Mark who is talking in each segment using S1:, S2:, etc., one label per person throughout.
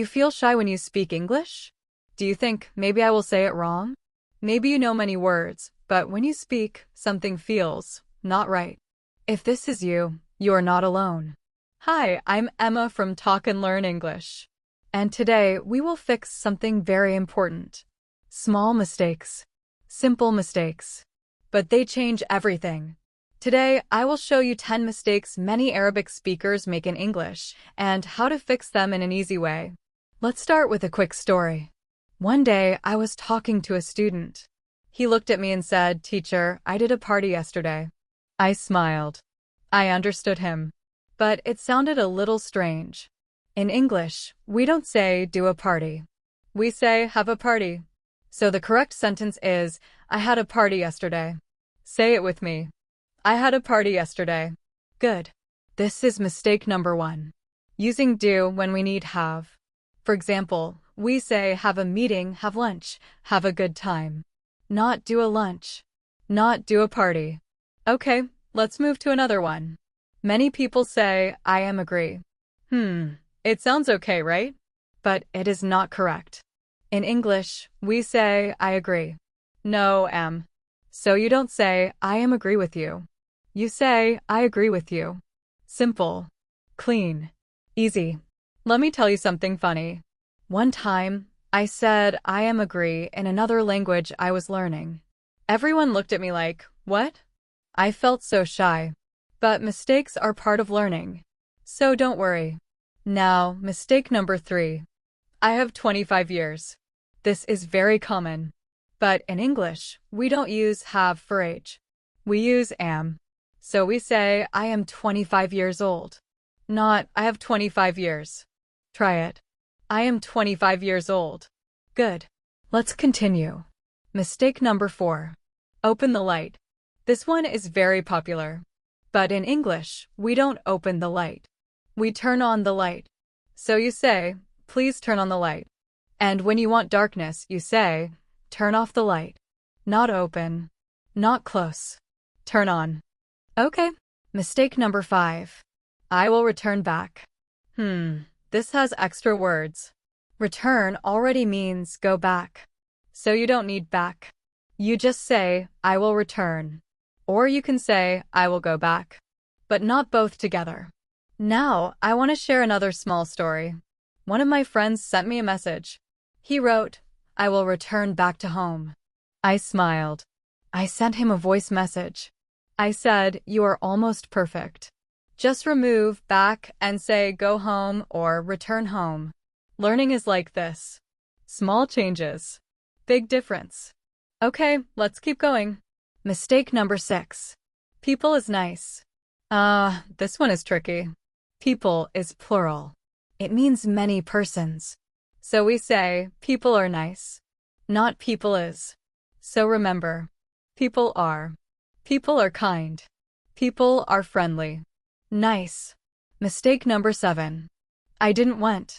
S1: feel shy when you speak English? Do you think maybe I will say it wrong? Maybe you know many words, but when you speak, something feels not right. If this is you, you are not alone. Hi, I'm Emma from Talk and Learn English. And today we will fix something very important. Small mistakes. Simple mistakes. But they change everything. Today, I will show you 10 mistakes many Arabic speakers make in English and how to fix them in an easy way. Let's start with a quick story. One day, I was talking to a student. He looked at me and said, "Teacher, I did a party yesterday." I smiled. I understood him. But it sounded a little strange. In English, we don't say do a party. We say have a party. So the correct sentence is, I had a party yesterday. Say it with me. I had a party yesterday. Good. This is mistake number 1. Using do when we need have. For example, we say have a meeting, have lunch, have a good time. Not do a lunch. Not do a party. Okay, let's move to another one. Many people say, I am agree. It sounds okay, right? But it is not correct. In English, we say, I agree. No, am. So you don't say, I am agree with you. You say, I agree with you. Simple. Clean. Easy. Let me tell you something funny. One time, I said, I am agree in another language I was learning. Everyone looked at me like, what? I felt so shy. But mistakes are part of learning. So don't worry. Now, mistake number 3. I have 25 years. This is very common. But in English, we don't use have for age. We use am. So we say, I am 25 years old. Not, I have 25 years. Try it. I am 25 years old. Good. Let's continue. Mistake number 4. Open the light. This one is very popular. But in English, we don't open the light. We turn on the light. So you say, please turn on the light. And when you want darkness, you say, turn off the light. Not open. Not close. Turn on. Okay. Mistake number 5. I will return back. This has extra words. Return already means go back. So you don't need back. You just say, I will return. Or you can say, I will go back. But not both together. Now, I want to share another small story. One of my friends sent me a message. He wrote, I will return back to home. I smiled. I sent him a voice message. I said, you are almost perfect. Just remove back and say go home or return home. Learning is like this. Small changes. Big difference. Okay, let's keep going. Mistake number 6. People is nice. This one is tricky. People is plural. It means many persons. So we say, people are nice. Not people is. So remember, people are. People are kind. People are friendly. Nice. Mistake number 7. I didn't went.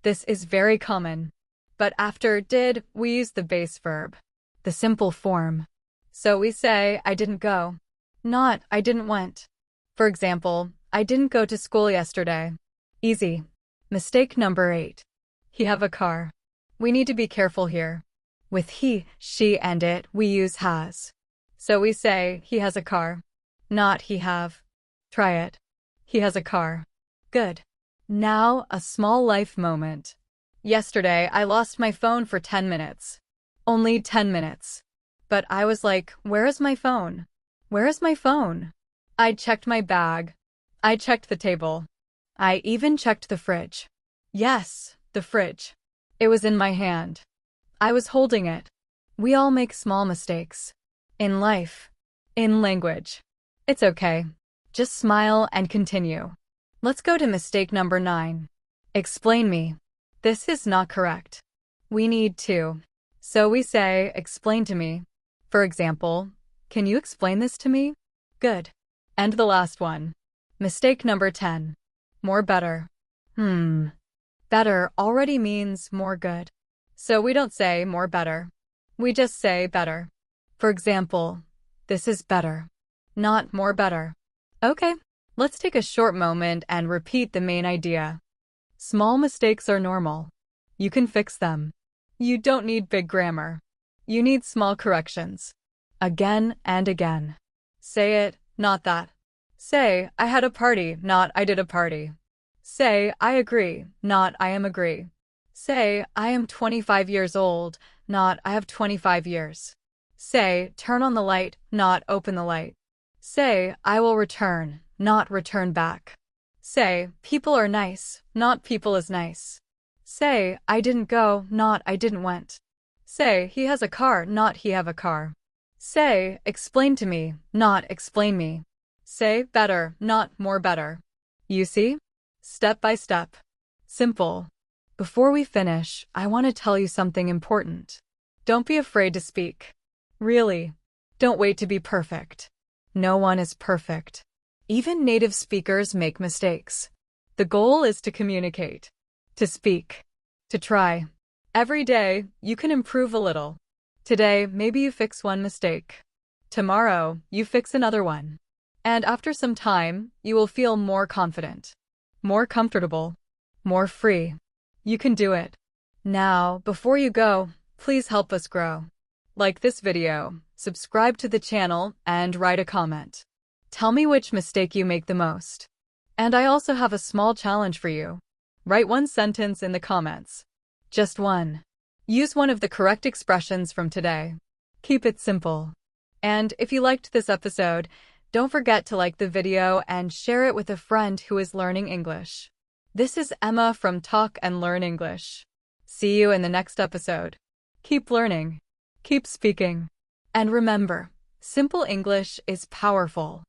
S1: This is very common. But after did, we use the base verb, the simple form. So we say, I didn't go. Not, I didn't went. For example, I didn't go to school yesterday. Easy. Mistake number 8. He have a car. We need to be careful here. With he, she, and it, we use has. So we say, he has a car. Not he have. Try it. He has a car. Good. Now, a small life moment. Yesterday, I lost my phone for 10 minutes. Only 10 minutes. But I was like, where is my phone? Where is my phone? I checked my bag. I checked the table. I even checked the fridge. Yes, the fridge. It was in my hand. I was holding it. We all make small mistakes. In life. In language. It's okay. Just smile and continue. Let's go to mistake number 9. Explain me. This is not correct. We need to. So we say, explain to me. For example, can you explain this to me? Good. And the last one. Mistake number 10. More better. Better already means more good. So we don't say more better. We just say better. For example, this is better. Not more better. Okay, let's take a short moment and repeat the main idea. Small mistakes are normal. You can fix them. You don't need big grammar. You need small corrections. Again and again. Say it, not that. Say, I had a party, not I did a party. Say, I agree, not I am agree. Say, I am 25 years old, not I have 25 years. Say, turn on the light, not open the light. Say, I will return, not return back. Say, people are nice, not people is nice. Say, I didn't go, not I didn't went. Say, he has a car, not he have a car. Say, explain to me, not explain me. Say, better, not more better. You see? Step by step. Simple. Before we finish, I want to tell you something important. Don't be afraid to speak. Really. Don't wait to be perfect. No one is perfect. Even native speakers make mistakes. The goal is to communicate, to speak, to try. Every day, you can improve a little. Today, maybe you fix one mistake. Tomorrow, you fix another one. And after some time, you will feel more confident, more comfortable, more free. You can do it. Now, before you go, please help us grow. Like this video, subscribe to the channel, and write a comment. Tell me which mistake you make the most. And I also have a small challenge for you. Write one sentence in the comments. Just one. Use one of the correct expressions from today. Keep it simple. And if you liked this episode, don't forget to like the video and share it with a friend who is learning English. This is Emma from Talk and Learn English. See you in the next episode. Keep learning. Keep speaking. And remember, simple English is powerful.